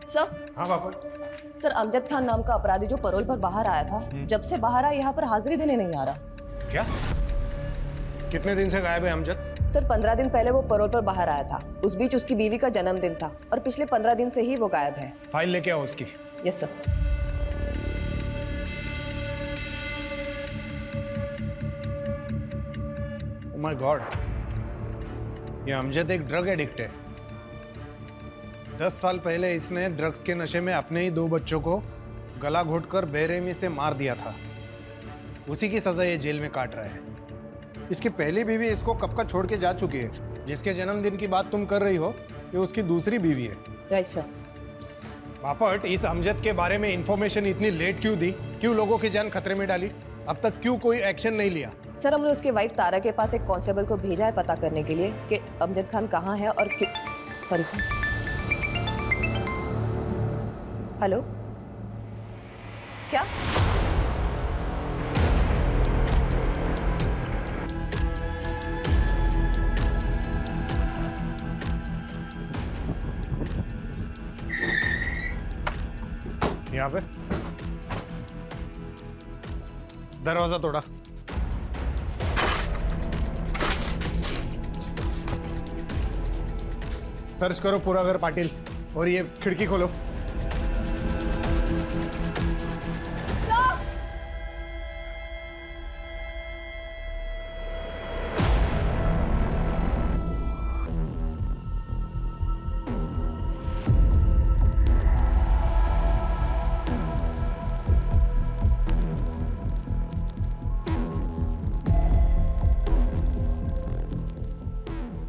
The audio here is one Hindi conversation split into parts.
सर। हाँ बापट। सर, अमजद खान नाम का अपराधी जो परोल पर बाहर आया था, जब से बाहर आया यहाँ पर हाजिरी देने नहीं आ रहा। क्या? कितने दिन से गायब है अमजद? सर, 15 दिन पहले वो परोल पर बाहर आया था। उस बीच उसकी बीवी का जन्मदिन था और पिछले 15 दिन से ही वो गायब है। फाइल लेके आओ उसकी। Yes sir. Oh my God, ये अमजद एक ड्रग एडिक्ट है। 10 साल पहले इसने ड्रग्स के नशे में अपने ही 2 बच्चों को गला घोटकर बेरहमी से मार दिया था। उसी की सजा ये जेल में काट रहा है। इसकी पहली बीवी इसको कब का छोड़ के जा चुकी है। जिसके जन्मदिन की बात तुम कर रही हो, ये उसकी दूसरी बीवी है। Right sir. बापट, इस अमजद के बारे में इंफॉर्मेशन इतनी लेट क्यों दी? क्यों लोगों की जान खतरे में डाली? अब तक क्यों कोई एक्शन नहीं लिया? सर, हमने उसके वाइफ तारा के पास एक कांस्टेबल को भेजा है पता करने के लिए कि अमजद खान कहाँ है और क्यों। Sorry sir. हेलो, क्या? यहाँ पे दरवाजा तोड़ा। सर्च करो पूरा घर पाटिल, और ये खिड़की खोलो।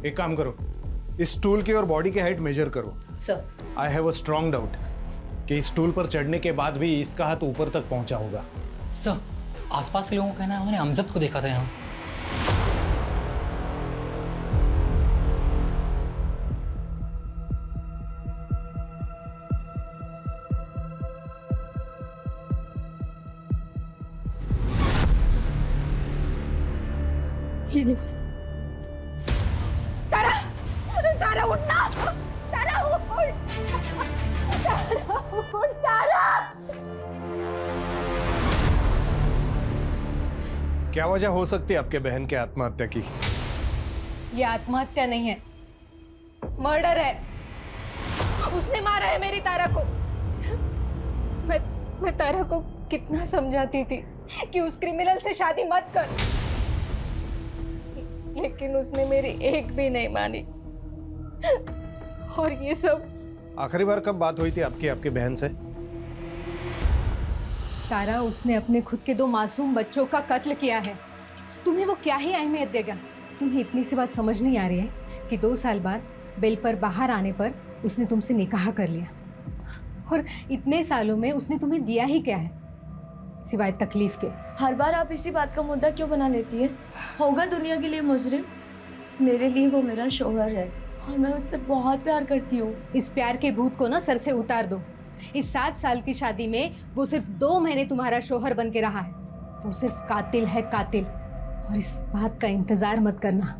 एक काम करो, इस स्टूल की और बॉडी की हाइट मेजर करो। Sir. I have a strong doubt कि इस स्टूल पर चढ़ने के बाद भी इसका हाथ ऊपर तक पहुंचा होगा। सर, आसपास के लोगों का कहना है उन्होंने अमजद को देखा था यहाँ। तारा, तारा उठना, तारा उठ, तारा उठ, तारा। क्या वजह हो सकती है आपके बहन के आत्महत्या की? ये आत्महत्या नहीं है, मर्डर है। उसने मारा है मेरी तारा को। मैं तारा को कितना समझाती थी कि उस क्रिमिनल से शादी मत कर, लेकिन उसने मेरी एक भी नहीं मानी। और ये सब आखिरी बार कब बात हुई थी आपकी आपकी बहन से? तारा, उसने अपने खुद के 2 मासूम बच्चों का कत्ल किया है। तुम्हें वो क्या ही अहमियत देगा? तुम्हें इतनी सी बात समझ नहीं आ रही है कि 2 साल बाद बेल पर बाहर आने पर उसने तुमसे निकाह कर लिया, और इतने सालों में उसने तुम्हें दिया ही क्या है सिवाय तकलीफ के? हर बार आप इसी बात का मुद्दा क्यों बना लेती है? होगा दुनिया के लिए मुजरिम, मेरे लिए वो मेरा शौहर है और मैं उससे बहुत प्यार करती हूँ। इस प्यार के भूत को ना सर से उतार दो। इस 7 साल की शादी में वो सिर्फ 2 महीने तुम्हारा शौहर बन के रहा है। वो सिर्फ कातिल है, कातिल। और इस बात का इंतजार मत करना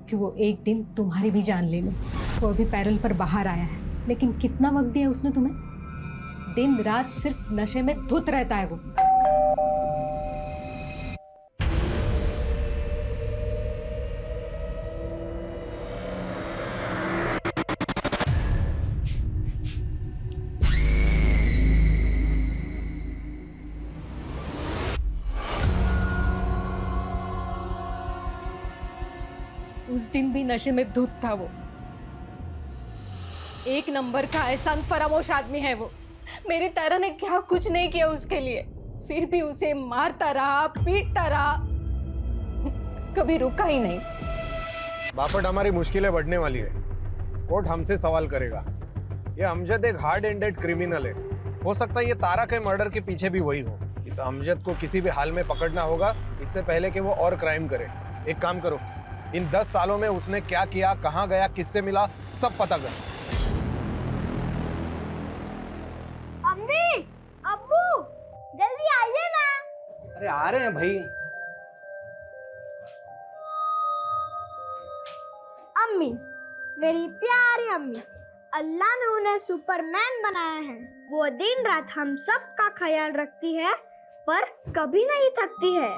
कि वो एक दिन तुम्हारी भी जान ले ले। वो अभी पैरोल पर बाहर आया है, लेकिन कितना वक्त दिया उसने तुम्हें? दिन रात सिर्फ नशे में धुत रहता है वो। उस दिन भी नशे में धुत था वो। 1 नंबर का एहसान फरामोश आदमी है वो। मेरी तारा ने क्या कुछ नहीं किया उसके लिए, फिर भी उसे मारता रहा, पीटता रहा, कभी रुका ही नहीं। बापट, हमारी मुश्किलें बढ़ने वाली है। कोर्ट हमसे सवाल करेगा। ये अमजद एक हार्ड एंडेड क्रिमिनल है। हो सकता है ये तारा के मर्डर के पीछे भी वही हो। इस अमजद को किसी भी हाल में पकड़ना होगा, इससे पहले कि वो और क्राइम करे। एक काम करो, इन 10 सालों में उसने क्या किया, कहाँ गया, किससे मिला, सब पता कर। अम्मी, अब्बू, जल्दी आइए ना। अरे आ रहे हैं भाई। अम्मी, मेरी प्यारी अम्मी, अल्लाह ने उन्हें सुपरमैन बनाया है। वो दिन रात हम सब का ख्याल रखती है पर कभी नहीं थकती है।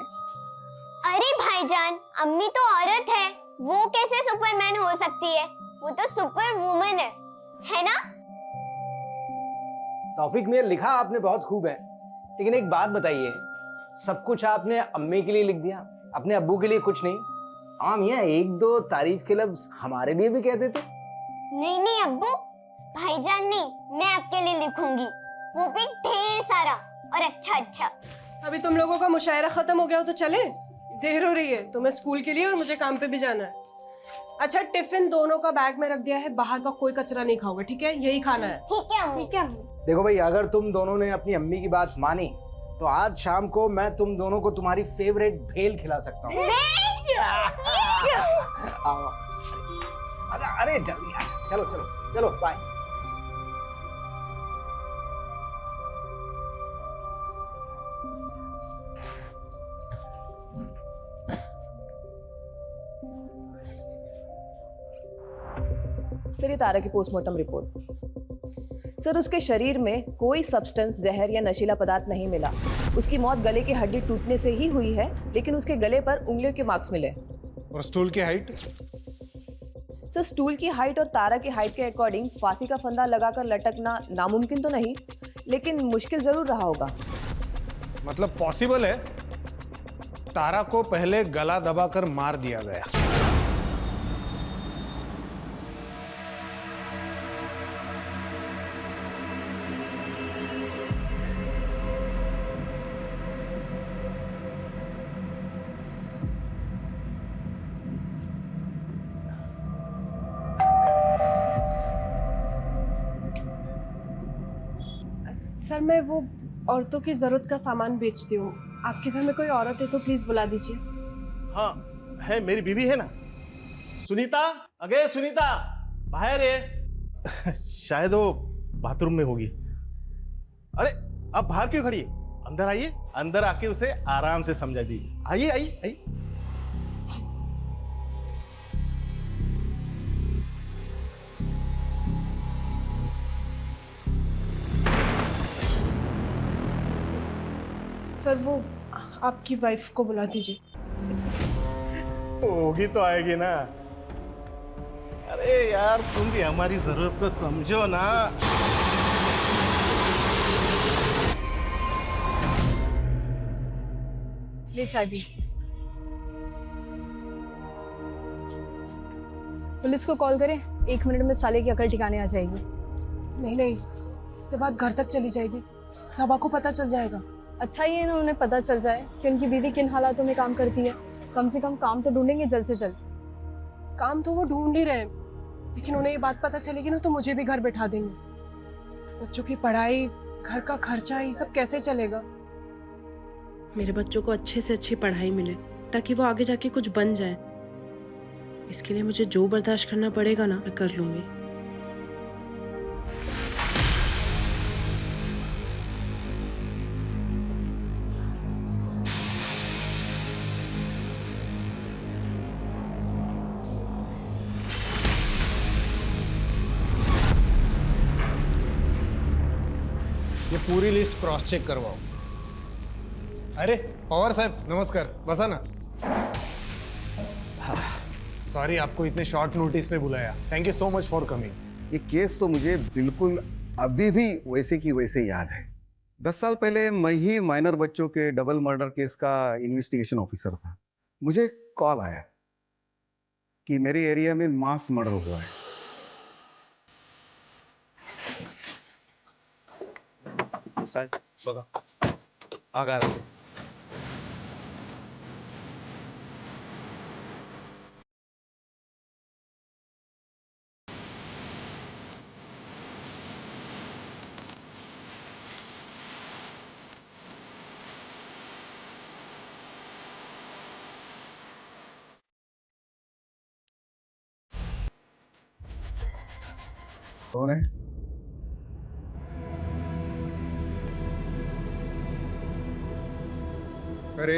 अरे भाईजान, अम्मी तो औरत है, वो कैसे सुपरमैन हो सकती है? वो तो सुपर वुमन है ना? तौफीक मियां, लिखा आपने बहुत खूब है, लेकिन एक बात बताइए, सब कुछ आपने अम्मी के लिए लिख दिया, अपने अब्बू के लिए कुछ नहीं? हाँ मियां, एक दो तारीफ के लफ्ज हमारे लिए भी कह देते। नहीं नहीं अब्बू, भाईजान नहीं, मैं आपके लिए लिखूंगी, वो भी ढेर सारा और अच्छा अच्छा। अभी तुम लोगों का मुशायरा खत्म हो गया हो तो चले? देर हो रही है, तुम्हें स्कूल के लिए और मुझे काम पे भी जाना है। अच्छा, टिफिन दोनों का बैग में रख दिया है, बाहर का कोई कचरा नहीं खाओगे, ठीक है? यही खाना है। ठीक है अम्मी। ठीक है अम्मी। देखो भाई, अगर तुम दोनों ने अपनी अम्मी की बात मानी तो आज शाम को मैं तुम दोनों को तुम्हारी फेवरेट भेल खिला सकता हूँ। आओ। अरे जल्दी आ, चलो चलो चलो, बाय। सर, ये तारा की पोस्टमार्टम रिपोर्ट। सर, उसके शरीर में कोई सब्सटेंस, जहर या नशीला पदार्थ नहीं मिला। उसकी मौत गले की हड्डी टूटने से ही हुई है, लेकिन उसके गले पर उंगलियों के मार्क्स मिले। और स्टूल की हाइट? सर, स्टूल की हाइट और तारा की हाइट के अकॉर्डिंग फांसी का फंदा लगाकर लटकना नामुमकिन तो नहीं, लेकिन मुश्किल जरूर रहा होगा। मतलब पॉसिबल है तारा को पहले गला दबाकर मार दिया गया। सर, मैं वो औरतों की जरूरत का सामान बेचती हूँ, आपके घर में कोई औरत है तो प्लीज बुला दीजिए। हाँ है, मेरी बीवी है ना, सुनीता। अगे सुनीता, बाहर है। शायद वो बाथरूम में होगी। अरे आप बाहर क्यों खड़ी है? अंदर आइए, अंदर आके उसे आराम से समझा दीजिए। आइए आइए आइए। सर, वो आपकी वाइफ को बुला दीजिए। होगी तो आएगी ना। अरे यार, तुम भी हमारी जरूरत को समझो ना। ले चाय भी। पुलिस को कॉल करें, 1 मिनट में साले की अकल ठिकाने आ जाएगी। नहीं नहीं, इससे बात घर तक चली जाएगी, सबा को पता चल जाएगा। अच्छा ये ना उन्हें पता चल जाए कि उनकी बीवी किन हालातों में काम करती है। कम से कम काम तो ढूंढेंगे जल्द से जल्द। काम तो वो ढूंढ ही रहे हैं, लेकिन उन्हें ये बात पता चलेगी ना तो मुझे भी घर बैठा देंगे। बच्चों की पढ़ाई, घर का खर्चा, ये सब कैसे चलेगा? मेरे बच्चों को अच्छे से अच्छी पढ़ाई मिले ताकि वो आगे जाके कुछ बन जाए। इसके लिए मुझे जो बर्दाश्त करना पड़ेगा ना, मैं कर लूंगी। ये पूरी लिस्ट क्रॉस चेक करवाओ। अरे पवार साहब, नमस्कार, बसा ना। सॉरी आपको इतने शॉर्ट नोटिस पे बुलाया। Thank you so much for coming. ये केस तो मुझे बिल्कुल अभी भी वैसे की वैसे याद है। 10 साल पहले मैं ही माइनर बच्चों के डबल मर्डर केस का इन्वेस्टिगेशन ऑफिसर था। मुझे कॉल आया कि मेरे एरिया में मास मर्डर हुआ है। साहब बघा, आगा रहा। कौन है? अरे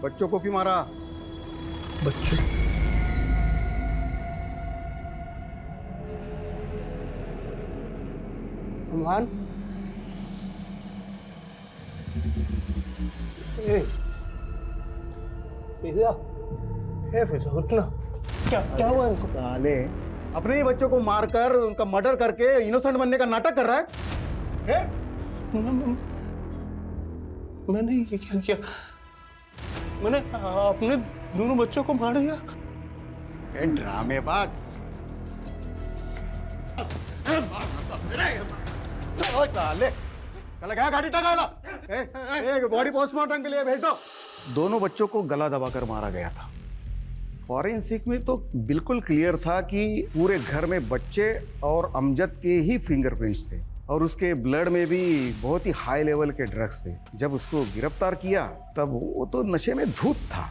बच्चों को क्यों मारा? सलमान फिजा, फिजा उठना। क्या हुआ इनको? साले अपने ही बच्चों को मारकर उनका मर्डर करके इनोसेंट बनने का नाटक कर रहा है? मैंने ये क्या किया? मैंने अपने दोनों बच्चों को मार दिया। ड्रामेबाज। साले चला गया गाड़ी टकाला। बॉडी पोस्टमार्टम के लिए भेज दो। दोनों बच्चों को गला दबाकर मारा गया था। फॉरेंसिक में तो बिल्कुल क्लियर था कि पूरे घर में बच्चे और अमजद के ही फिंगरप्रिंट्स थे और उसके ब्लड में भी बहुत ही हाई लेवल के ड्रग्स थे। जब उसको गिरफ्तार किया तब वो तो नशे में धूत था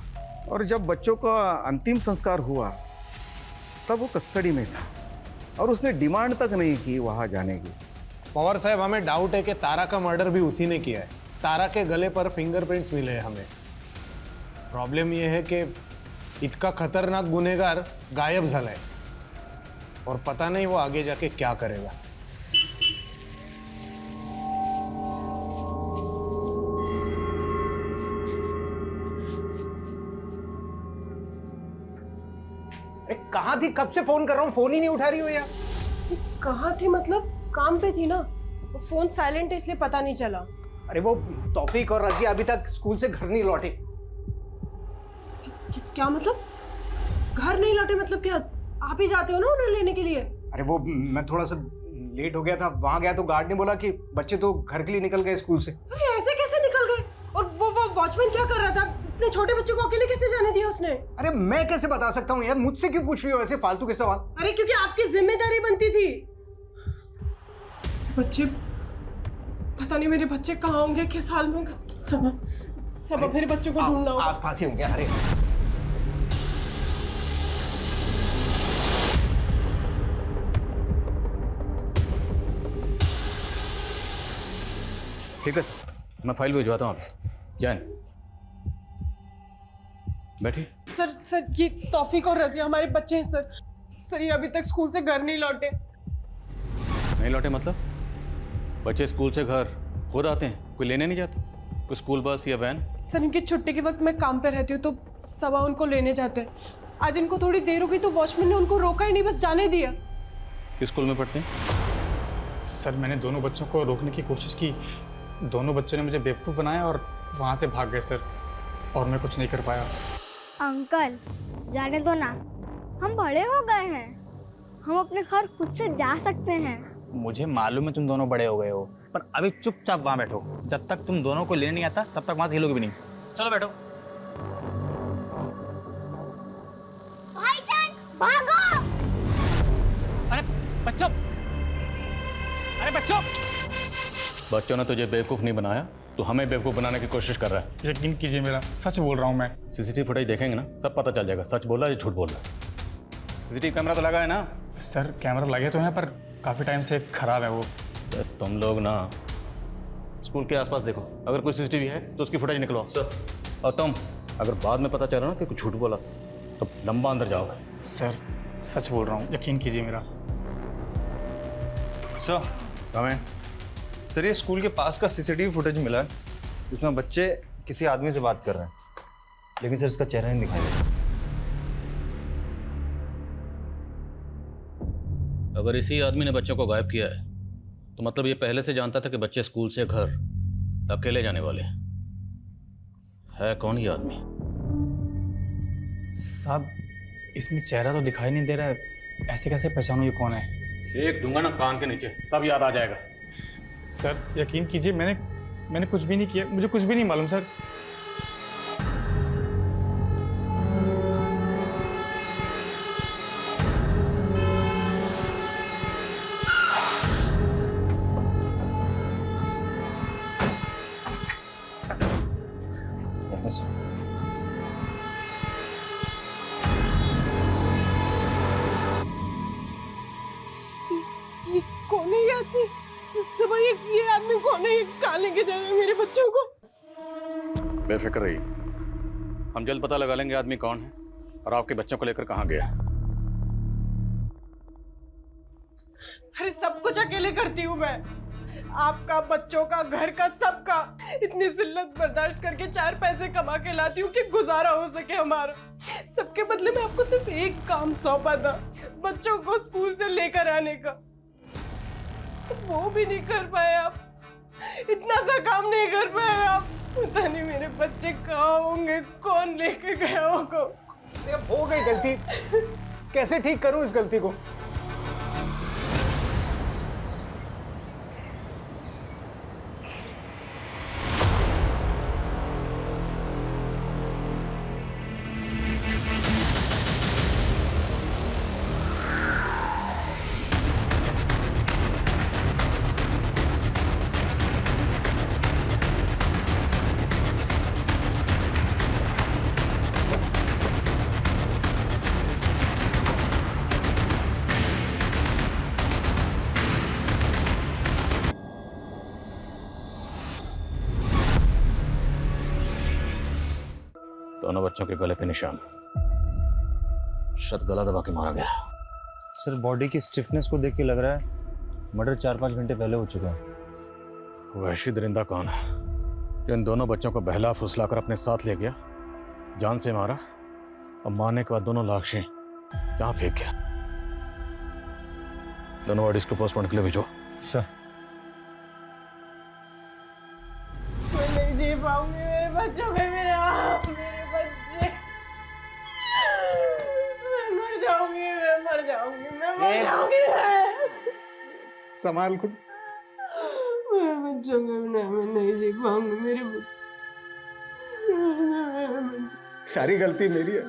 और जब बच्चों का अंतिम संस्कार हुआ तब वो कस्टडी में था और उसने डिमांड तक नहीं की वहां जाने की। पवार साहब, हमें डाउट है कि तारा का मर्डर भी उसी ने किया है। तारा के गले पर फिंगरप्रिंट्स मिले हैं हमें। प्रॉब्लम यह है कि इतना खतरनाक गुनहगार गायब झाला है और पता नहीं वो आगे जाके क्या करेगा। कहाँ थी? कब से फोन कर रहा हूँ, फोन ही नहीं उठा रही हो यार। कहाँ थी मतलब? काम पे थी ना। वो फोन साइलेंट है इसलिए पता नहीं चला। अरे वो तौफीक और रजिया अभी तक स्कूल से घर नहीं लौटे। क्या मतलब? घर नहीं लौटे मतलब क्या? आप ही जाते हो ना उन्हें लेने के लिए? अरे वो मैं थोड़ा सा लेट हो गया था, वहां गया तो गार्ड ने बोला कि बच्चे तो घर के लिए निकल गए स्कूल से। अरे ऐसे कैसे निकल गए? और वो वॉचमैन क्या कर रहा था? इतने छोटे बच्चे को अकेले कैसे जाने दिया उसने? अरे मैं कैसे बता सकता हूँ यार, मुझसे क्यों पूछ रही हो ऐसे फालतू के सवाल? अरे क्योंकि आपकी जिम्मेदारी बनती थी। बच्चे, पता नहीं मेरे बच्चे कहाँ होंगे, किस हाल में होंगे। सब मेरे बच्चों को ढूंढना होगा। आसपास ही होंगे। अरे ठीक है सर, मैं फाइल भिजवाता हूँ अभी। जाए बैठिए। सर ये तौफीक और रजिया हमारे बच्चे हैं सर। सर ये अभी तक स्कूल से घर नहीं लौटे। नहीं लौटे मतलब? बच्चे स्कूल से घर खुद आते हैं, कोई लेने नहीं जाता? कोई स्कूल बस या वैन? सर इनकी छुट्टी के वक्त मैं काम पे रहती हूँ तो सबा उनको लेने जाते हैं। आज इनको थोड़ी देर हो गई तो वॉचमैन ने उनको रोका ही नहीं, बस जाने दिया। किस स्कूल में पढ़ते हैं? सर मैंने दोनों बच्चों को रोकने की कोशिश की, दोनों बच्चों ने मुझे बेवकूफ़ बनाया और वहाँ से भाग गए सर, और मैं कुछ नहीं कर पाया। अंकल जाने दो ना, हम बड़े हो गए हैं, हम अपने घर खुद से जा सकते हैं। मुझे मालूम है तुम दोनों बड़े हो गए हो, पर अभी चुपचाप वहाँ बैठो। जब तक तुम दोनों को लेने नहीं आता तब तक वहाँ से हिलोगे भी नहीं। चलो बैठो। भाईजान भागो! अरे बच्चों, अरे बच्चों! बच्चों ने तुझे बेवकूफ़ नहीं बनाया, तो हमें बेवकूफ़ बनाने की कोशिश कर रहा है। यकीन कीजिए मेरा, सच बोल रहा हूँ मैं। सीसीटीवी फुटेज देखेंगे ना, सब पता चल जाएगा सच बोल रहा है या झूठ बोल रहा है। सीसीटीवी कैमरा तो लगा है ना? सर कैमरा लगे तो हैं पर काफ़ी टाइम से खराब है वो। तुम लोग ना स्कूल के आसपास देखो, अगर कोई सीसीटीवी है तो उसकी फुटेज निकलवाओ सर। और तुम अगर बाद में पता चला ना कि कुछ झूठ बोला तो लंबा अंदर जाओगे। सर सच बोल रहा हूँ, यकीन कीजिए मेरा। सर हमें सर ये स्कूल के पास का सीसीटीवी फुटेज मिला है, उसमें बच्चे किसी आदमी से बात कर रहे हैं, लेकिन सर इसका चेहरा नहीं दिखाई दे रहा। अगर इसी आदमी ने बच्चों को गायब किया है तो मतलब ये पहले से जानता था कि बच्चे स्कूल से घर अकेले जाने वाले हैं। है कौन ये आदमी? साहब इसमें चेहरा तो दिखाई नहीं दे रहा है, ऐसे कैसे पहचानूं ये कौन है? एक दूंगा ना कान के नीचे, सब याद आ जाएगा। सर यकीन कीजिए मैंने कुछ भी नहीं किया, मुझे कुछ भी नहीं मालूम सर। ये कौन है ये आदमी? सब ये आदमी कौन है? ये कहाँ लेके जा रहे हैं मेरे बच्चों को? बेफिक्र रहिए, हम जल्द पता लगा लेंगे आदमी कौन है और आपके बच्चों को लेकर कहाँ गया। अरे सब कुछ अकेले करती हूँ मैं, आपका, बच्चों का, घर का, सबका। इतनी जिल्लत बर्दाश्त करके 4 पैसे कमा के लाती हूँ कि गुजारा हो सके हमारा। सबके बदले में आपको सिर्फ एक काम सौंपा था, बच्चों को स्कूल से लेकर आने का। वो भी नहीं कर पाए आप, इतना सा काम नहीं कर पाए आप। पता नहीं मेरे बच्चे कहाँ होंगे, कौन लेकर गया होगा। अब हो गई गलती, कैसे ठीक करूं इस गलती को? दोनों बच्चों के गले पे निशान, शायद गला दबा के मारा गया। सर बॉडी की स्टिफनेस को देख के लग रहा है मर्डर 4-5 घंटे पहले हो चुका है। वहशी दरिंदा कौन है जो इन दोनों बच्चों को बहला फुसलाकर अपने साथ ले गया, जान से मारा और मारने के बाद दोनों लाशें यहाँ फेंक गया? दोनों बॉडीज को पोस्टमार्टम के लिए भेजो। सर मैं नहीं जी पाऊंगी, मेरे बच्चों पे मेरे बच्चे। मैं मर जाऊंगी, मैं मर जाऊंगी, मैं मर जाऊंगी। संभाल खुद। मेरे बच्चों के बिना मैं नहीं जी पाऊंगी, मेरे बच्चे। सारी गलती मेरी है।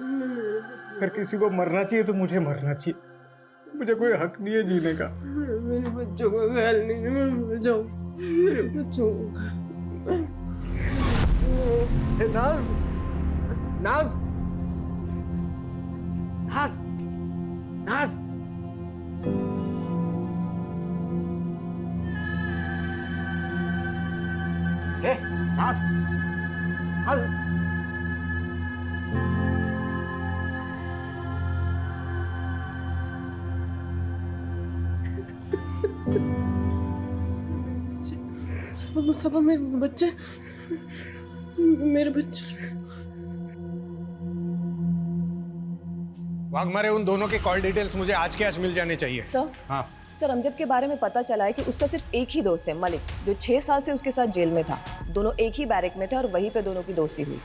अगर किसी को मरना चाहिए तो मुझे मरना चाहिए। मुझे कोई हक नहीं है जीने का। मेरे बच्चों का ख्याल नहीं, मैं मर जाऊंगी, मेरे बच्चों का। नाज, नाज, नाज, नाज। नाज, नाज। सब मेरे बच्चे, मेरे बच्चे। वाघमारे, उन दोनों के कॉल डिटेल्स मुझे आज के आज मिल जाने चाहिए। सर, हाँ सर अमजद के बारे में पता चला है कि उसका सिर्फ एक ही दोस्त है, मलिक, जो 6 साल से उसके साथ जेल में था। दोनों एक ही बैरक में थे और वहीं पे दोनों की दोस्ती हुई।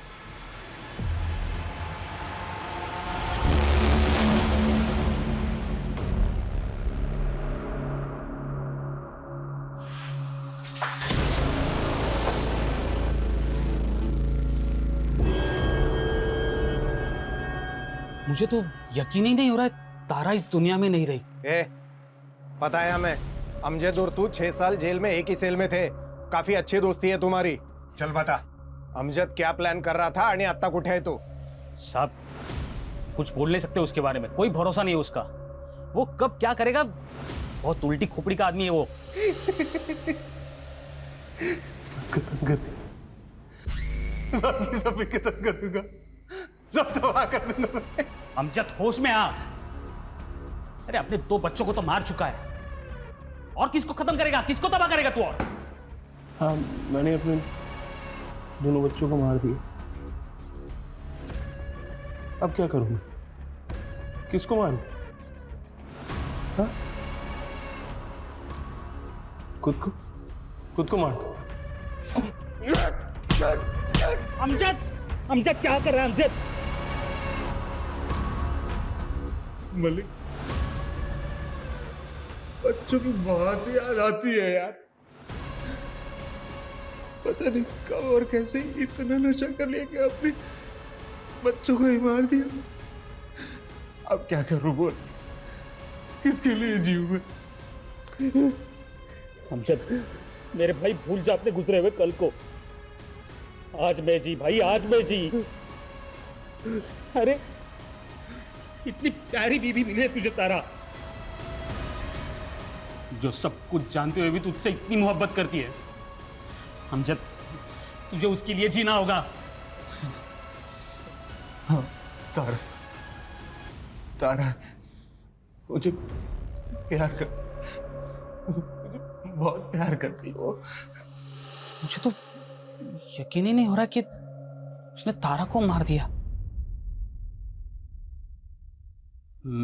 मुझे तो यकीन ही नहीं हो रहा है तारा इस दुनिया में नहीं रही। पता है हमें, अमजद और तू 6 साल जेल में एक ही सेल में थे। काफी अच्छी दोस्ती है तुम्हारी। चल बता, अमजद क्या प्लान कर रहा था आणि आता कुठे है तू? साहब कुछ बोल नहीं सकते उसके बारे में, कोई भरोसा नहीं है उसका। वो कब क्या करेगा, बहुत उल्टी खोपड़ी का आदमी है वो। सब खत्म कर दूंगा, सब तबाह कर दूंगा। अमजद होश में आ। अरे अपने 2 बच्चों को तो मार चुका है, और किसको खत्म करेगा, किसको तबाह करेगा तू? और हाँ, मैंने अपने दोनों बच्चों को मार दिया। अब क्या करूं, किसको मारूं? हाँ? खुद को मार दो। अमजद क्या कर रहा है अमजद? मलिक, बच्चों की बहुत याद आती है यार। पता नहीं कब और कैसे इतना नशा कर लिया कि अपने बच्चों को ही मार दिया। अब क्या करूं बोल, किसके लिए जीऊं मैं? अमजद मेरे भाई, भूल जा अपने गुजरे हुए कल को। आज मैं जी भाई, आज मैं जी। अरे इतनी प्यारी बीवी मिली है तुझे तारा, जो सब कुछ जानते हुए भी तुझसे इतनी मोहब्बत करती है। अमजद तुझे उसके लिए जीना होगा। हाँ तारा, तारा मुझे प्यार कर, बहुत प्यार करती हो। मुझे तो यकीन ही नहीं हो रहा कि उसने तारा को मार दिया।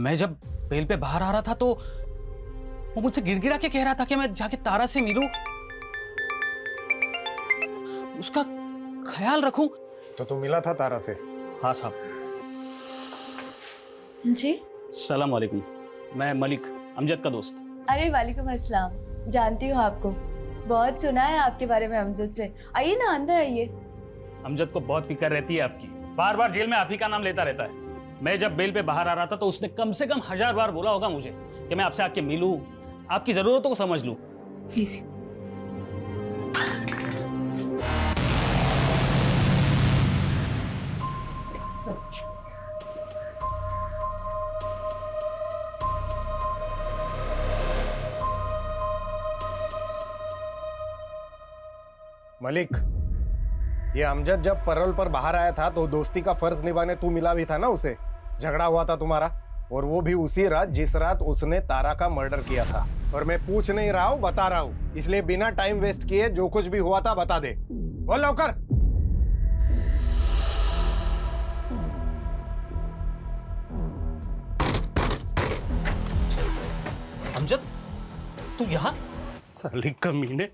मैं जब बेल पे बाहर आ रहा था तो वो मुझसे गिड़गिड़ा के कह रहा था कि मैं जाके तारा से मिलूं, उसका ख्याल रखूं। तो तू मिला था तारा से? हाँ साहब। जी सलाम वालेकुम, मैं मलिक, अमजद का दोस्त। अरे वालेकुम अस्सलाम, जानती हूँ आपको, बहुत सुना है आपके बारे में अमजद से। आइए ना, अंदर आइए। अमजद को बहुत फिक्र रहती है आपकी, बार बार जेल में आप ही का नाम लेता रहता है। मैं जब बेल पे बाहर आ रहा था तो उसने कम से कम 1000 बार बोला होगा मुझे कि मैं आपसे आके मिलूं, आपकी जरूरतों को समझ लूं। मलिक, ये अमजद जब पैरोल पर बाहर आया था तो दोस्ती का फर्ज निभाने तू मिला भी था ना उसे। झगड़ा हुआ था तुम्हारा, और वो भी उसी रात जिस रात उसने तारा का मर्डर किया था। और मैं पूछ नहीं रहा हूँ, बता रहा हूँ, इसलिए बिना टाइम वेस्ट किए जो कुछ भी हुआ था बता दे। बोल लौकर। अमजद, तू यहाँ? साली कमीने,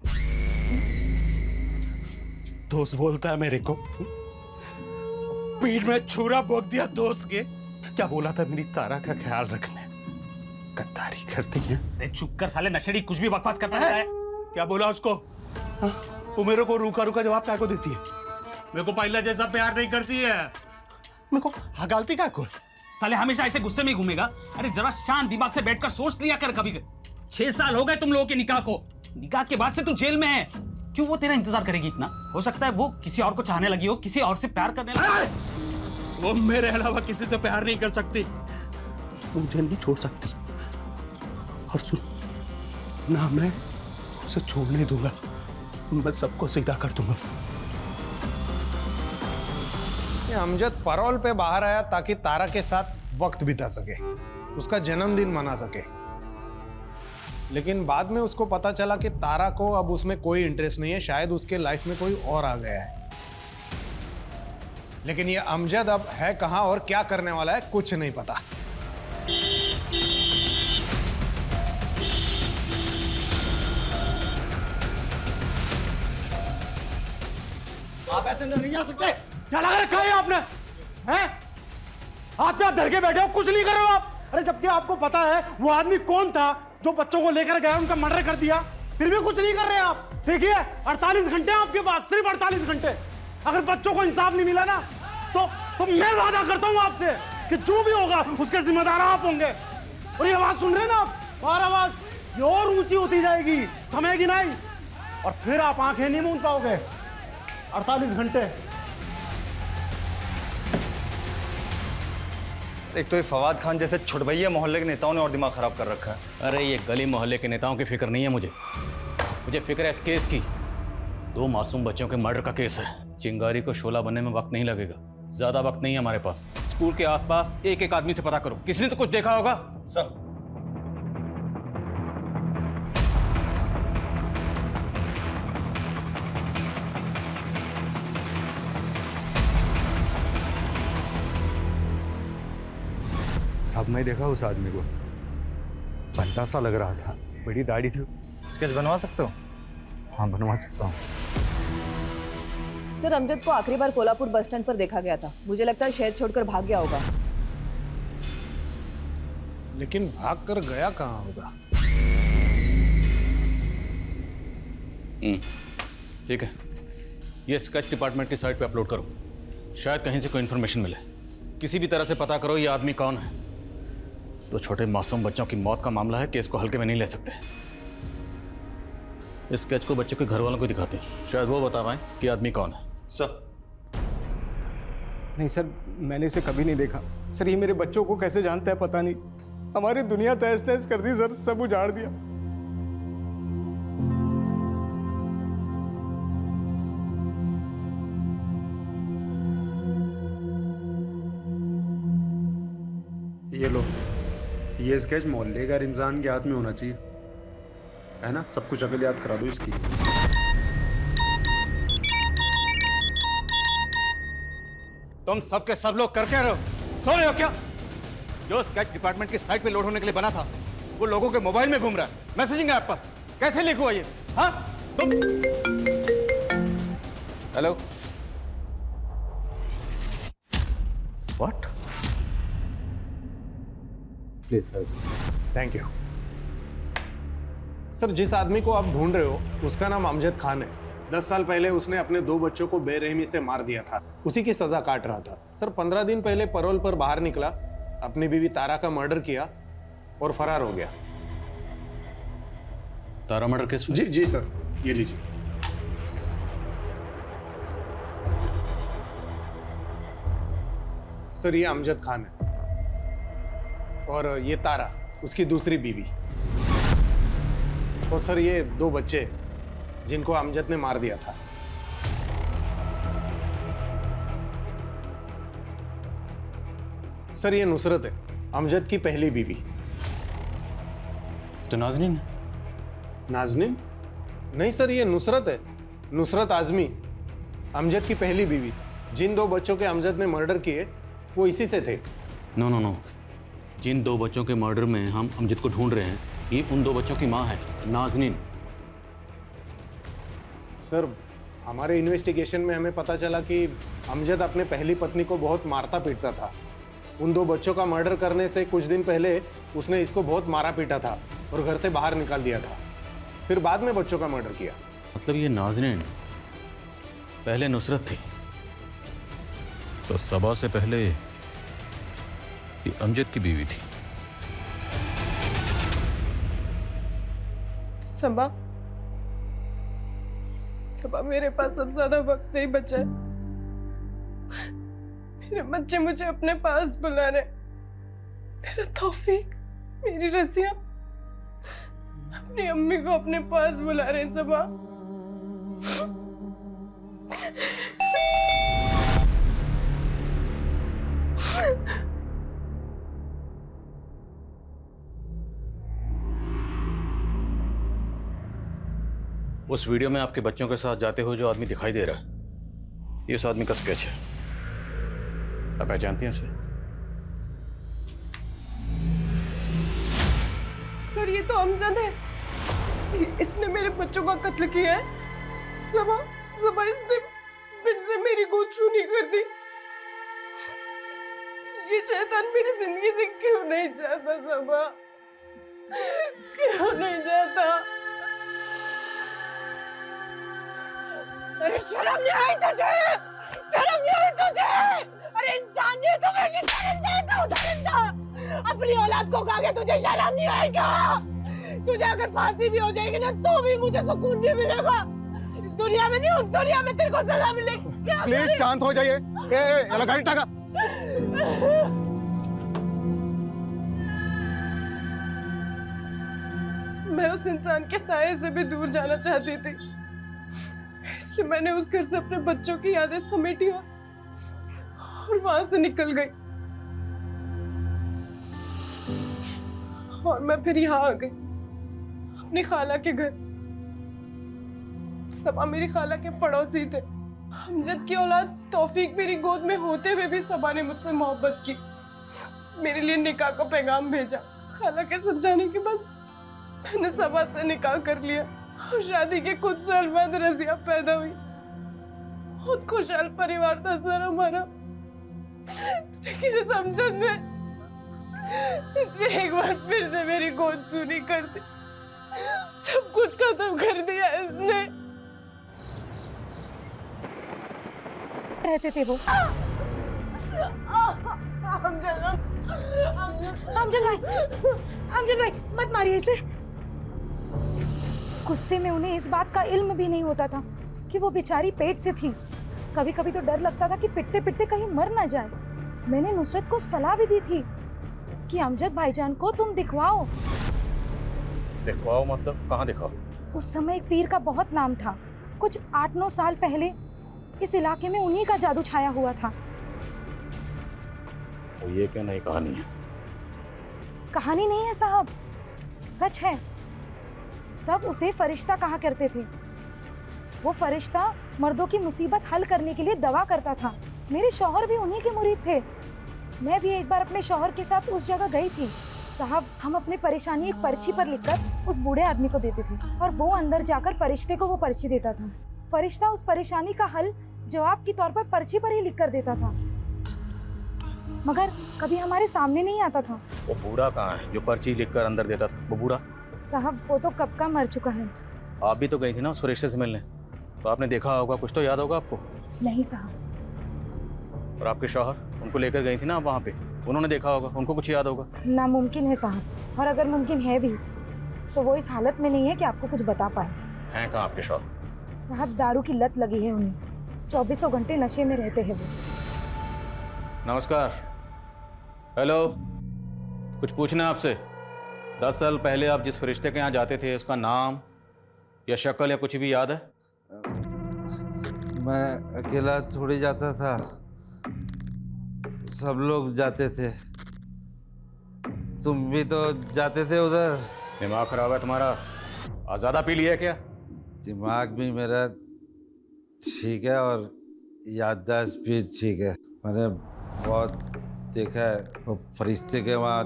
दोस्त बोलता है मेरे को, पीठ में छुरा भोंक दिया दोस्त के। क्या बोला था? मेरी तारा का ख्याल रखना। गद्दारी करती है। अरे चुप कर साले नशेड़ी, कुछ भी बकवास करता रहता है। क्या बोला उसको? वो मेरे को रूखा रूखा जवाब क्या को देती है? मेरे को पहला जैसा प्यार नहीं करती है। मेरे को हगालती क्या को? साले हमेशा ऐसे गुस्से में घूमेगा? अरे जरा शांत दिमाग से बैठकर सोच लिया कर कभी। 6 साल हो गए तुम लोगों के निकाह को, निकाह के बाद से तू जेल में है। क्यों वो तेरा इंतजार करेगी इतना? हो सकता है वो किसी और को चाहने लगी हो, किसी और से प्यार करने लगी। वो मेरे अलावा किसी से प्यार नहीं कर सकती, मुझे नहीं छोड़ सकती। और सुन ना, मैं उसे छोड़ नहीं दूंगा, मैं सबको सीधा कर दूंगा। ये अमजद पैरोल पे बाहर आया ताकि तारा के साथ वक्त बिता सके, उसका जन्मदिन मना सके। लेकिन बाद में उसको पता चला कि तारा को अब उसमें कोई इंटरेस्ट नहीं है, शायद उसके लाइफ में कोई और आ गया है। लेकिन ये अमजद अब है कहां और क्या करने वाला है कुछ नहीं पता। आप ऐसे अंदर नहीं जा सकते। क्या लगा रखा है आपने? हैं? हाथ पे आप धर के बैठे हो, कुछ नहीं कर रहे हो आप। अरे जबकि आपको पता है वो आदमी कौन था जो बच्चों को लेकर गया, उनका मर्डर कर दिया, फिर भी कुछ नहीं कर रहे आप। देखिए 48 घंटे आपके पास, सिर्फ 48 घंटे। अगर बच्चों को इंसाफ नहीं मिला ना तो मैं वादा करता हूं आपसे कि जो भी होगा उसके जिम्मेदार आप होंगे। और ये आवाज सुन रहे हैं ना आप, और आवाज ये और ऊंची होती जाएगी, थमेगी नहीं, और फिर आप आंखें नहीं मूंद पाओगे। 48 घंटे। एक तो ये फवाद खान जैसे छुटभैया मोहल्ले के नेताओं ने और दिमाग खराब कर रखा है। अरे ये गली मोहल्ले के नेताओं की फिक्र नहीं है मुझे फिक्र है इस केस की। 2 मासूम बच्चों के मर्डर का केस है। चिंगारी को शोला बनने में वक्त नहीं लगेगा, ज्यादा वक्त नहीं है हमारे पास। स्कूल के आसपास एक एक आदमी से पता करो, किसी ने तो कुछ देखा होगा। सर साहब, मैं देखा उस आदमी को, बनता सा लग रहा था, बड़ी दाढ़ी थी। स्केच बनवा सकते हो? हाँ, बनवा सकता हूँ। सर, अमजद को आखिरी बार कोल्हापुर बस स्टैंड पर देखा गया था। मुझे लगता है शहर छोड़कर भाग गया होगा। लेकिन भाग कर गया कहां होगा? ठीक है, ये स्केच डिपार्टमेंट की साइट पे अपलोड करो, शायद कहीं से कोई इन्फॉर्मेशन मिले। किसी भी तरह से पता करो ये आदमी कौन है। तो छोटे मासूम बच्चों की मौत का मामला है, केस को हल्के में नहीं ले सकते। इस स्केच को बच्चों के घर वालों को दिखाते हैं, शायद वो बता पाए कि आदमी कौन है। सर नहीं सर, मैंने इसे कभी नहीं देखा। सर, ये मेरे बच्चों को कैसे जानता है पता नहीं। हमारी दुनिया तहस नहस कर दी सर, सब उजाड़ दिया। ये लो, ये स्केच मोहल्ले का इंसान के हाथ में होना चाहिए। है ना, सब कुछ अकल याद करा दो इसकी। तुम सबके सब लोग कर क्या रहे हो? सो रहे हो क्या? जो स्केच डिपार्टमेंट की साइट पे लोड होने के लिए बना था वो लोगों के मोबाइल में घूम रहा है, मैसेजिंग ऐप पर। कैसे लीक हुआ ये? हाँ? Hello, what? Please thank you sir. जिस आदमी को आप ढूंढ रहे हो उसका नाम अमजद खान है। 10 साल पहले उसने अपने 2 बच्चों को बेरहमी से मार दिया था, उसी की सजा काट रहा था। सर 15 दिन पहले पैरोल पर बाहर निकला, अपनी बीवी तारा का मर्डर किया और फरार हो गया। तारा मर्डर केस में? जी सर, ये लीजिए। सर ये अमजद खान है और ये तारा उसकी दूसरी बीवी, और सर ये 2 बच्चे जिनको अमजद ने मार दिया था। सर ये नुसरत है, अमजद की पहली बीवी। तो नाज़नीन? नाज़नीन? नहीं सर, ये नुसरत है, नुसरत आजमी, अमजद की पहली बीवी। जिन 2 बच्चों के अमजद ने मर्डर किए वो इसी से थे। नो नो नो, जिन 2 बच्चों के मर्डर में हम अमजद को ढूंढ रहे हैं ये उन 2 बच्चों की माँ है, नाज़नीन। सर हमारे इन्वेस्टिगेशन में हमें पता चला कि अमजद अपने पहली पत्नी को बहुत मारता पीटता था। उन 2 बच्चों का मर्डर करने से कुछ दिन पहले उसने इसको बहुत मारा पीटा था और घर से बाहर निकाल दिया था, फिर बाद में बच्चों का मर्डर किया। मतलब ये नाज़नीन पहले नुसरत थी, तो सबा से पहले ये अमजद की बीवी थी। सबा मेरे पास अब ज्यादा वक्त नहीं बचा है। मेरे बच्चे मुझे अपने पास बुला रहे। मेरा तौफीक, मेरी रज़िया अपनी अम्मी को अपने पास बुला रहे। सबा उस वीडियो में आपके बच्चों के साथ जाते हुए जो आदमी दिखाई दे रहा है ये उस आदमी का स्केच है। आप पहचानती हैं इसे? सर ये तो अमजद है, इसने मेरे बच्चों का कत्ल किया है। सबा इसने फिर से मेरी गोद छूनी कर दी। ये शैतान मेरी जिंदगी से क्यों नहीं जाता? सबा क्यों नहीं जाता? अरे शर्म नहीं आई तुझे? शर्म नहीं आई तुझे? अरे इंसानियत तो वैसे दरिंदा अपनी औलाद को खा के तुझे शर्म नहीं आएगा? तुझे अगर फांसी भी हो जाएगी ना तो भी मुझे सुकून नहीं मिलेगा। इस दुनिया में नहीं, उस दुनिया में तेरे को सजा मिलेगी। प्लीज शांत हो जाइए। गाड़ी टाका। मैं उस इंसान के साये से भी दूर जाना चाहती थी, इसलिए मैंने उस घर से अपने बच्चों की यादें समेटी और वहां से निकल गई। और मैं फिर यहाँ आ गई अपनी खाला के घर। सबा मेरी खाला के पड़ोसी थे। अमजद की औलाद तौफीक मेरी गोद में होते हुए भी सबा ने मुझसे मोहब्बत की, मेरे लिए निकाह का पैगाम भेजा। खाला के समझाने के बाद मैंने सबा से निकाह कर लिया और शादी के कुछ साल बाद रज़िया पैदा हुई। बहुत खुशहाल परिवार था सर हमारा, लेकिन इस अमजद ने इसने एक बार फिर से मेरी गोद सूनी कर दी। सब कुछ खत्म कर दिया इसने। रहते थे वो। अमजद भाई मत मारिए इसे। गुस्से में उन्हें इस बात का इल्म भी नहीं होता था कि वो बेचारी पेट से थी। कभी कभी तो डर लगता था कि पिटते पिटते कहीं मर ना जाए। मैंने नुसरत को सलाह भी दी थी कि अमजद भाईजान को तुम दिखवाओ। दिखवाओ मतलब कहाँ दिखाओ? उस समय एक पीर का बहुत नाम था। कुछ 8-9 साल पहले इस इलाके में उन्हीं का जादू छाया हुआ था। तो ये क्या नई कहानी है? कहानी नहीं है साहब, सच है। सब उसे फरिश्ता कहा करते थे। वो फरिश्ता मर्दों की मुसीबत हल करने के लिए दवा करता था। मेरे शौहर भी उन्हीं के मुरीद थे। मैं भी एक बार अपने शौहर के साथ उस जगह गई थी। साहब, हम अपनी परेशानी एक पर्ची पर लिखकर उस बूढ़े आदमी को देते थे और वो अंदर जाकर फरिश्ते को वो पर्ची देता था। फरिश्ता उस परेशानी का हल जवाब के तौर पर पर्ची पर ही लिख कर देता था, मगर कभी हमारे सामने नहीं आता था। वो बूढ़ा कहाँ है जो पर्ची लिखकर अंदर देता था? वो बूढ़ा साहब, वो तो कब का मर चुका है। आप भी तो गई थी ना उस फरिश्ते से मिलने, तो आपने देखा होगा, कुछ तो याद होगा आपको। नहीं साहब। और आपके शौहर, उनको लेकर गई थी ना वहाँ पे, उन्होंने देखा होगा, उनको कुछ याद होगा। नामुमकिन है साहब, और अगर मुमकिन है भी तो वो इस हालत में नहीं है कि आपको कुछ बता पाए। हैं कहाँ आपके शौहर? साहब, दारू की लत लगी है उन्हें, 24 घंटे नशे में रहते हैं वो। नमस्कार। हेलो, कुछ पूछना है आपसे। 10 साल पहले आप जिस फरिश्ते के यहाँ जाते थे, उसका नाम या शक्ल या कुछ भी याद है? मैं अकेला थोड़ी जाता था, सब लोग जाते थे। तुम भी तो जाते थे उधर। दिमाग खराब है तुम्हारा? ज़्यादा पी लिया है क्या? दिमाग भी मेरा ठीक है और याददाश्त भी ठीक है। मैंने बहुत देखा है वो फरिश्ते के वहाँ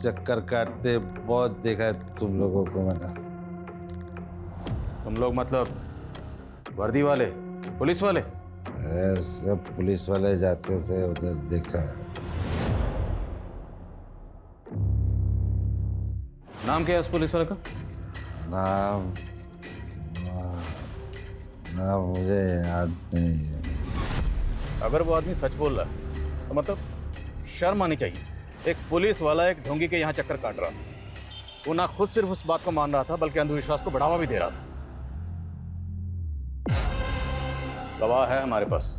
चक्कर काटते, बहुत देखा है तुम लोगों को मैंने। तुम लोग मतलब वर्दी वाले, पुलिस वाले? सब पुलिस वाले जाते थे उधर, देखा है। नाम क्या है उस पुलिस वाले का? नाम नाम मुझे याद नहीं है। अगर वो आदमी सच बोल रहा है तो मतलब शर्म आनी चाहिए। एक पुलिस वाला एक ढोंगी के यहाँ चक्कर काट रहा था। वो ना खुद सिर्फ उस बात को मान रहा था बल्कि अंधविश्वास को बढ़ावा भी दे रहा था। गवाह है हमारे पास,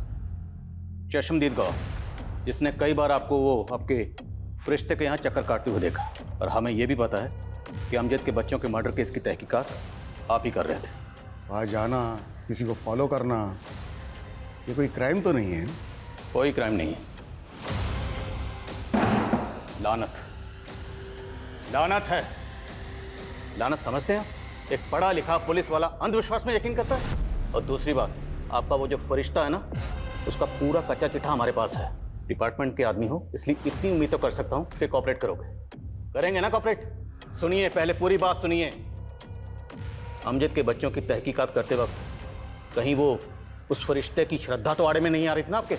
चश्मदीद गवाह, जिसने कई बार आपको वो आपके फरिश्ते के यहाँ चक्कर काटते हुए देखा। और हमें यह भी पता है कि अमजद के बच्चों के मर्डर केस की तहकीकात आप ही कर रहे थे। वहाँ जाना, किसी को फॉलो करना, ये कोई क्राइम तो नहीं है? कोई क्राइम नहीं है। लानत, लानत है। लानत समझते हैं? एक पढ़ा लिखा पुलिस वाला अंधविश्वास में यकीन करता है। और दूसरी बात, आपका वो जो फरिश्ता है ना, उसका पूरा कच्चा चिट्ठा हमारे पास है। डिपार्टमेंट के आदमी हो, इसलिए इतनी उम्मीद तो कर सकता हूं कि कोऑपरेट करोगे। करेंगे ना कोऑपरेट? सुनिए, पहले पूरी बात सुनिए। अमजद के बच्चों की तहकीकात करते वक्त कहीं वो उस फरिश्ते की श्रद्धा तो आड़े में नहीं आ रही थी ना आपके?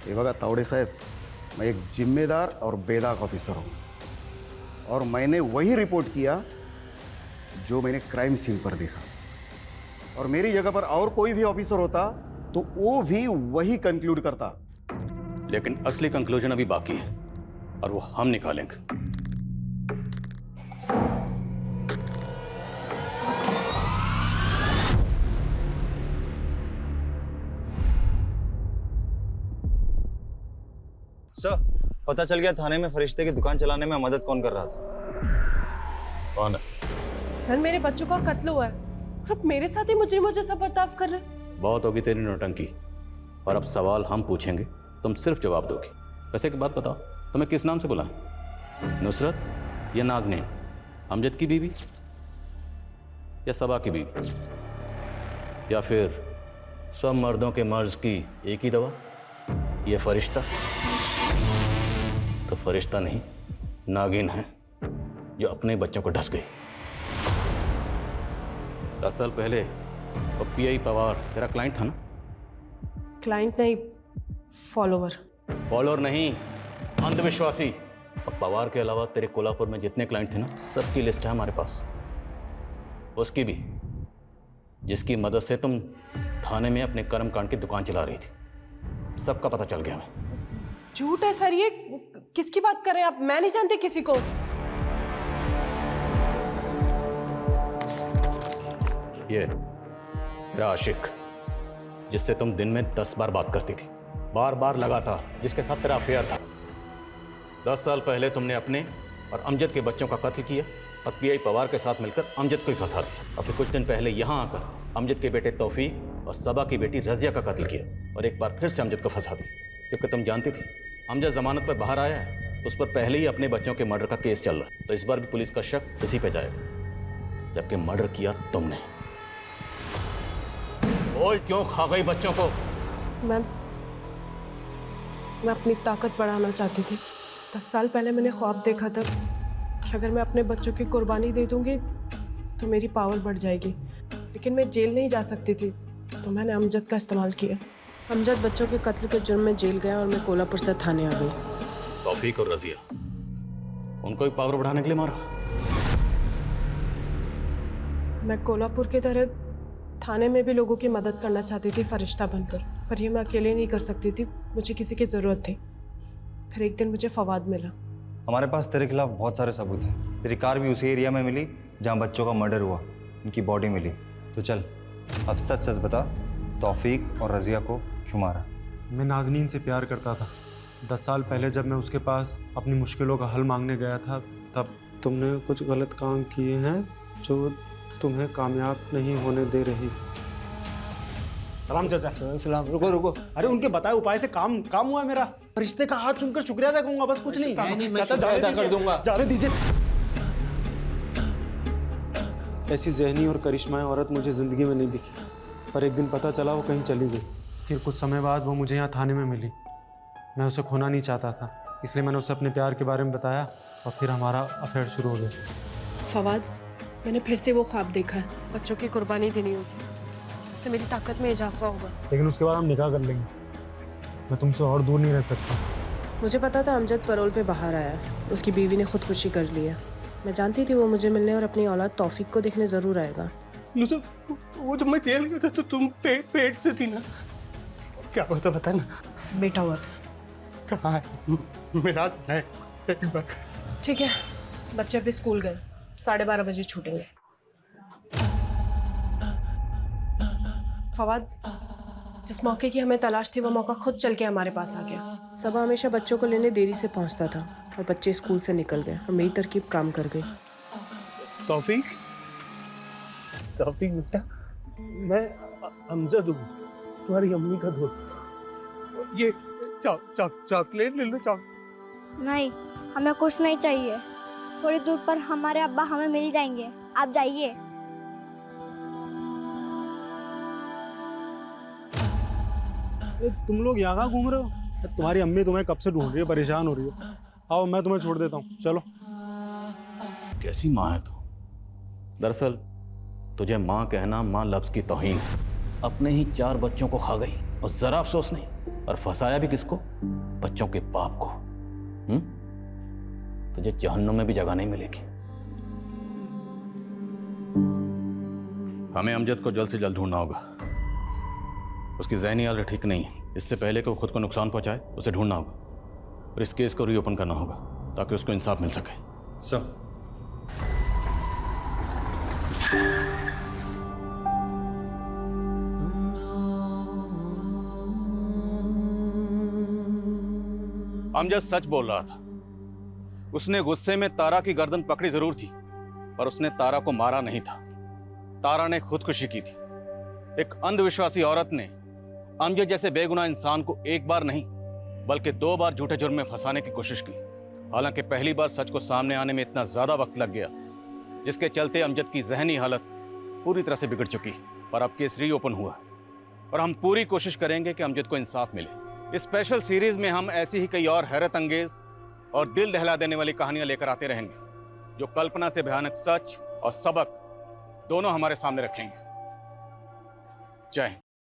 ये बघा तावड़े साहब, मैं एक जिम्मेदार और बेदाग ऑफिसर हूँ और मैंने वही रिपोर्ट किया जो मैंने क्राइम सीन पर देखा। और मेरी जगह पर और कोई भी ऑफिसर होता तो वो भी वही कंक्लूड करता। लेकिन असली कंक्लूजन अभी बाकी है और वो हम निकालेंगे। सर, पता चल गया थाने में फरिश्ते की दुकान चलाने में मदद कौन कर रहा था। कौन है? सर, मेरे बच्चों का कत्ल हुआ है और अब मेरे साथ ही मुजरिमों जैसा बर्ताव कर रहे हैं। बहुत होगी तेरी नौटंकी, और अब सवाल हम पूछेंगे, तुम सिर्फ जवाब दोगी। वैसे एक बात बताओ, तुम्हें किस नाम से बुलाएं? नुसरत या नाज़नीन? अमजद की बीवी या सबा की बीवी? या फिर सब मर्दों के मर्ज की एक ही दवा, ये फरिश्ता? तो फरिश्ता नहीं, नागिन है जो अपने बच्चों को ढस गई। 10 साल पहले वो पीआई पवार तेरा क्लाइंट था ना? क्लाइंट नहीं, फॉलोवर। फॉलोअर नहीं, अंधविश्वासी। और पवार के अलावा तेरे कोल्हापुर में जितने क्लाइंट थे ना, सबकी लिस्ट है हमारे पास। उसकी भी, जिसकी मदद से तुम थाने में अपने कर्मकांड की दुकान चला रही थी। सबका पता चल गया हमें। झूठ है सर, ये किसकी बात कर रहे हैं आप? मैं नहीं जानती किसी को। ये तेरा आशिक, जिससे तुम दिन में 10 बार बात करती थी, बार बार लगातार, जिसके साथ तेरा अफेयर था। 10 साल पहले तुमने अपने और अमजद के बच्चों का कत्ल किया और पीआई पवार के साथ मिलकर अमजद को ही फंसा दिया। और फिर कुछ दिन पहले यहाँ आकर अमजद के बेटे तौफीक और सबा की बेटी रजिया का कत्ल किया और एक बार फिर से अमजद को फंसा दिया, क्योंकि तुम जानती थी अमजद जमानत पर बाहर आया है, उस पर पहले ही अपने बच्चों के मर्डर का केस चल रहा है, तो इस बार भी पुलिस का शक इसी पे जाएगा। जबकि मर्डर किया तुमने। बोल, क्यों खा गई बच्चों को? मैं अपनी ताकत बढ़ाना चाहती थी। 10 साल पहले मैंने ख्वाब देखा था कि अगर मैं अपने बच्चों की कुर्बानी दे दूंगी तो मेरी पावर बढ़ जाएगी, लेकिन मैं जेल नहीं जा सकती थी, तो मैंने अमजद का इस्तेमाल किया। अमजद बच्चों के कत्ल के जुर्म में जेल गया और मैं कोल्हापुर से थाने आ गई। तौफीक और रजिया, उनको भी पावर बढ़ाने के लिए मारा? मैं कोल्हापुर की तरह थाने में भी लोगों की मदद करना चाहती थी फरिश्ता बनकर, पर ये मैं अकेले नहीं कर सकती थी, मुझे किसी की ज़रूरत थी। फिर एक दिन मुझे फवाद मिला। हमारे पास तेरे खिलाफ बहुत सारे सबूत हैं। तेरी कार भी उसी एरिया में मिली जहाँ बच्चों का मर्डर हुआ, उनकी बॉडी मिली। तो चल अब सच सच बता, तौफीक और रजिया को क्यों मारा? मैं नाजनीन से प्यार करता था। 10 साल पहले जब मैं उसके पास अपनी मुश्किलों का हल मांगने गया था, तब तुमने कुछ गलत काम किए हैं जो तुम्हें कामयाब नहीं होने दे रही। सलाम चाचा। सलाम। रुको रुको, अरे उनके बताए उपाय से काम हुआ मेरा। रिश्ते का हाथ चूमकर शुक्रिया अदा करूंगा, बस कुछ नहीं। चाचा जाने कर दूंगा, जाने दीजिए। ऐसी जहनी और करिश्माई औरत मुझे जिंदगी में नहीं दिखी, पर एक दिन पता चला वो कहीं चली गई। फिर कुछ समय बाद वो मुझे यहाँ थाने में मिली। मैं उसे खोना नहीं चाहता था, इसलिए मैंने उसे अपने प्यार के बारे में बताया और फिर हमारा अफेयर शुरू हो गया। फवाद, मैंने फिर से वो ख्वाब देखा है, बच्चों की कुर्बानी देनी होगी, उससे मेरी ताकत में इजाफा होगा। लेकिन उसके बाद हम निकाह कर लेंगे। मैं तुमसे और दूर नहीं रह सकता। मुझे पता था अमजद पैरोल पे बाहर आया है, उसकी बीवी ने खुदकुशी कर ली है। मैं जानती थी वो मुझे मिलने और अपनी औलाद तौफीक को देखने जरूर आएगा। वो जब मैं जेल गया था तो तुम पेट से थी ना? क्या हुआ था बता ना। बेटा हुआ था। कहाँ है? मेरा है एक बार। ठीक है, बच्चे अभी स्कूल गए, 12:30 बजे छूटेंगे। फवाद, जिस मौके की हमें तलाश थी वो मौका खुद चल के हमारे पास आ गया। सबा हमेशा बच्चों को लेने देरी से पहुंचता था और बच्चे स्कूल से निकल गए और मेरी तरकीब काम कर गई। तौफीक बेटा, मैं अमजद हूँ, तुम्हारी अम्मी का दोस्त। ये चॉकलेट ले लो। नहीं, हमें कुछ नहीं चाहिए। थोड़ी दूर पर हमारे अब्बा हमें मिल जाएंगे, आप जाइए। तुम लोग यहाँ कहाँ घूम रहे हो? तुम्हारी अम्मी तुम्हें कब से ढूंढ रही है, परेशान हो रही है। आओ, मैं तुम्हें छोड़ देता हूँ, चलो। कैसी माँ है तू? दरअसल तुझे माँ कहना माँ लफ्ज की तौहीन है। अपने ही 4 बच्चों को खा गई और जरा अफसोस नहीं, और फंसाया भी किसको? बच्चों के बाप को। तुझे जहन्नुम में भी जगह नहीं मिलेगी। हमें अमजद को जल्द से जल्द ढूंढना होगा। उसकी ज़हनी हालत ठीक नहीं है। इससे पहले कि वो खुद को नुकसान पहुंचाए, उसे ढूंढना होगा और इस केस को रीओपन करना होगा ताकि उसको इंसाफ मिल सके। सब अमजद सच बोल रहा था। उसने गुस्से में तारा की गर्दन पकड़ी जरूर थी, पर उसने तारा को मारा नहीं था। तारा ने खुदकुशी की थी। एक अंधविश्वासी औरत ने अमजद जैसे बेगुनाह इंसान को एक बार नहीं बल्कि 2 बार झूठे जुर्म में फंसाने की कोशिश की। हालांकि पहली बार सच को सामने आने में इतना ज्यादा वक्त लग गया, जिसके चलते अमजद की जहनी हालत पूरी तरह से बिगड़ चुकी। पर अब केस रीओपन हुआ और हम पूरी कोशिश करेंगे कि अमजद को इंसाफ मिले। इस स्पेशल सीरीज में हम ऐसी ही कई और हैरत अंगेज और दिल दहला देने वाली कहानियां लेकर आते रहेंगे, जो कल्पना से भयानक सच और सबक दोनों हमारे सामने रखेंगे। जय हिंद।